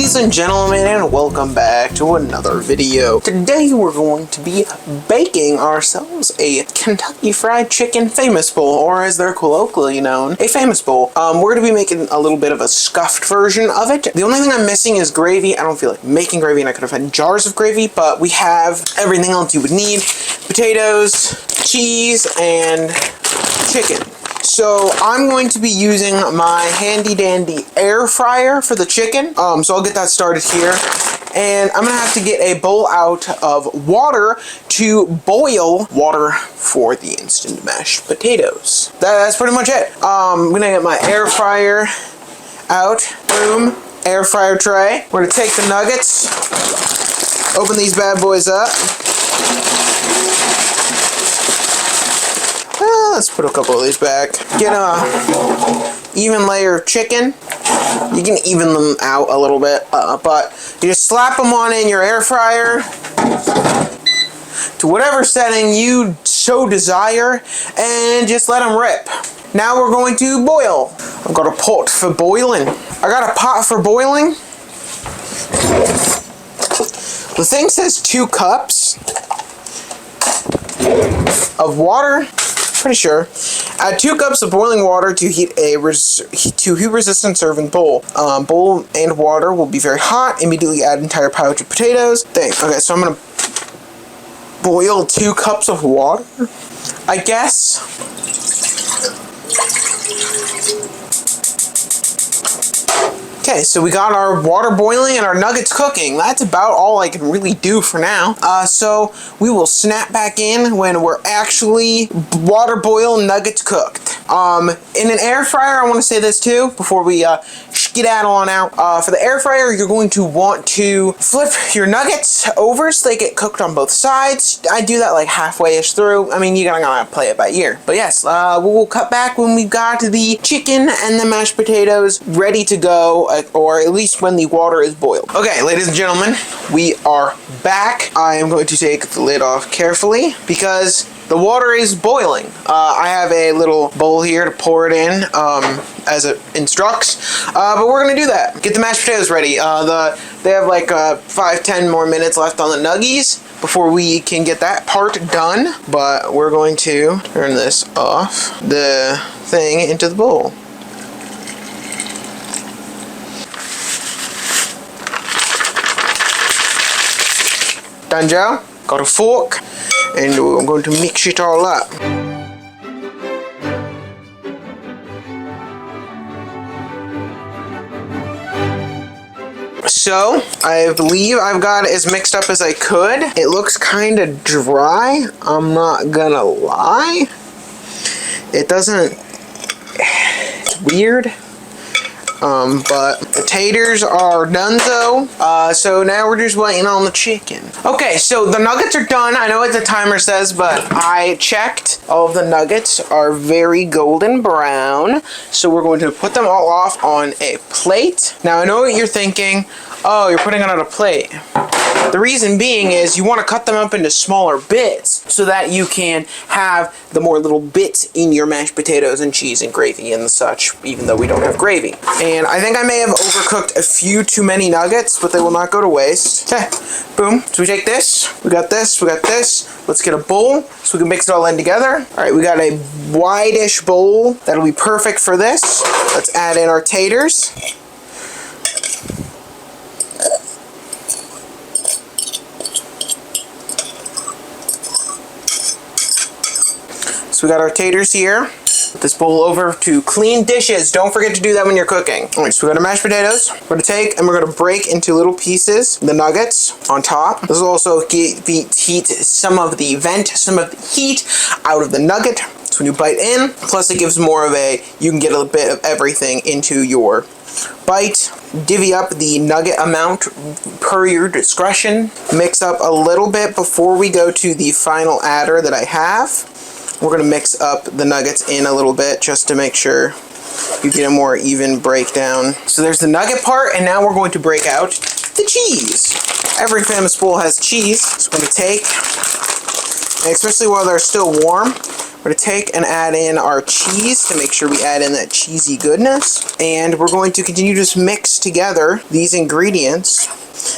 Ladies and gentlemen, and welcome back to another video. Today we're going to be baking ourselves a Kentucky Fried Chicken famous bowl, or as they're colloquially known, a famous bowl. We're going to be making a little bit of a scuffed version of it. The only thing I'm missing is gravy. I don't feel like making gravy, and I could have had jars of gravy, but we have everything else you would need. Potatoes, cheese, and chicken. So I'm going to be using my handy dandy air fryer for the chicken. So I'll get that started here. And I'm gonna have to get a bowl out of water to boil water for the instant mashed potatoes. That's pretty much it. I'm gonna get my air fryer out. Boom, air fryer tray. We're gonna take the nuggets, open these bad boys up. Let's put a couple of these back. Get a even layer of chicken. You can even them out a little bit, but you just slap them on in your air fryer to whatever setting you so desire, and just let them rip. Now we're going to boil. I've got a pot for boiling. I got a pot for boiling. The thing says 2 cups of water. Pretty sure. Add 2 cups of boiling water to heat a heat-resistant serving bowl. Bowl and water will be very hot. Immediately add entire pouch of potatoes. Okay, so I'm gonna boil 2 cups of water, I guess. Okay, so we got our water boiling and our nuggets cooking. That's about all I can really do for now. So we will snap back in when we're actually water boil nuggets cooked. In an air fryer, I want to say this too before we skedaddle on out. For the air fryer, you're going to want to flip your nuggets over so they get cooked on both sides. I do that like halfway-ish through. I mean, you gotta play it by ear. But yes, we'll cut back when we've got the chicken and the mashed potatoes ready to go, or at least when the water is boiled. Okay, ladies and gentlemen, we are back. I am going to take the lid off carefully because the water is boiling. I have a little bowl here to pour it in as it instructs, but we're gonna do that. Get the mashed potatoes ready. They have like 5-10 more minutes left on the nuggies before we can get that part done, but we're going to turn this off, the thing into the bowl. Done, Joe? Got a fork, and we're going to mix it all up. So, I believe I've got it as mixed up as I could. It looks kind of dry, I'm not gonna lie. It doesn't, it's weird. But the taters are done though. So now we're just waiting on the chicken. Okay, so the nuggets are done. I know what the timer says, but I checked. All of the nuggets are very golden brown. So we're going to put them all off on a plate. Now I know what you're thinking. Oh, you're putting it on a plate. The reason being is you want to cut them up into smaller bits so that you can have the more little bits in your mashed potatoes and cheese and gravy and such, even though we don't have gravy. And I think I may have overcooked a few too many nuggets, but they will not go to waste. Okay, boom. So we take this, we got this, we got this. Let's get a bowl so we can mix it all in together. All right, we got a wide-ish bowl that'll be perfect for this. Let's add in our taters. So we got our taters here. Put this bowl over to clean dishes. Don't forget to do that when you're cooking. All right, so we got our mashed potatoes. We're gonna take and we're gonna break into little pieces the nuggets on top. This will also heat some of the heat out of the nugget. So when you bite in, plus it gives more of a, you can get a bit of everything into your bite. Divvy up the nugget amount per your discretion. Mix up a little bit before we go to the final adder that I have. We're going to mix up the nuggets in a little bit just to make sure you get a more even breakdown. So there's the nugget part, and now we're going to break out the cheese. Every famous bowl has cheese. So we're going to take, and especially while they're still warm, We're going to take and add in our cheese to make sure we add in that cheesy goodness. And we're going to continue to just mix together these ingredients.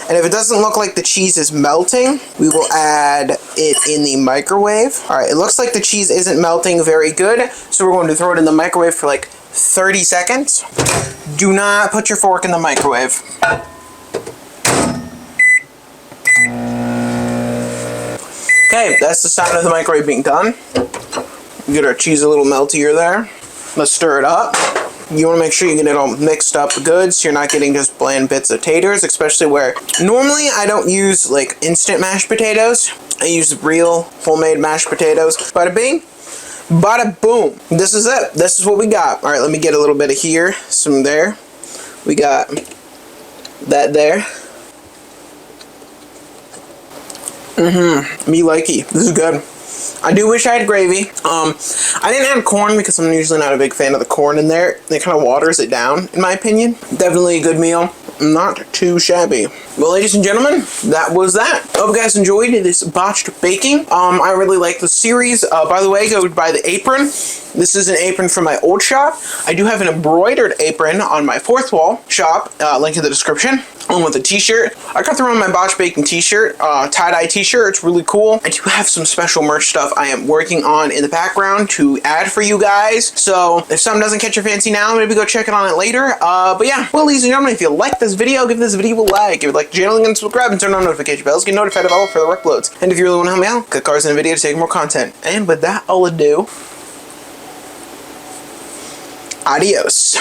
And if it doesn't look like the cheese is melting, we will add it in the microwave. Alright, it looks like the cheese isn't melting very good, so we're going to throw it in the microwave for like 30 seconds. Do not put your fork in the microwave. Okay, that's the sound of the microwave being done. Get our cheese a little meltier there. Let's stir it up. You want to make sure you get it all mixed up good so you're not getting just bland bits of taters, especially where normally I don't use like instant mashed potatoes. I use real homemade mashed potatoes. Bada bing, bada boom. This is it. This is what we got. Alright, let me get a little bit of here, some there. We got that there. Me likey. This is good. I do wish I had gravy. I didn't add corn because I'm usually not a big fan of the corn in there. It kind of waters it down, in my opinion. Definitely a good meal. Not too shabby. Well, ladies and gentlemen, that was that. I hope you guys enjoyed this botched baking. I really like the series. By the way, go buy the apron. This is an apron from my old shop. I do have an embroidered apron on my fourth wall shop. Link in the description. Along with a t-shirt. I got through on my botched baking t-shirt, tie-dye t-shirt. It's really cool. I do have some special merch stuff I am working on in the background to add for you guys. So if something doesn't catch your fancy now, maybe go check it on it later. But yeah, well, ladies and gentlemen, if you like this video, give this video a like. If you like the channel, and subscribe and turn on notification bells. Get notified of all further uploads. And if you really want to help me out, click cards in the video to take more content. And with that, all ado. Adios.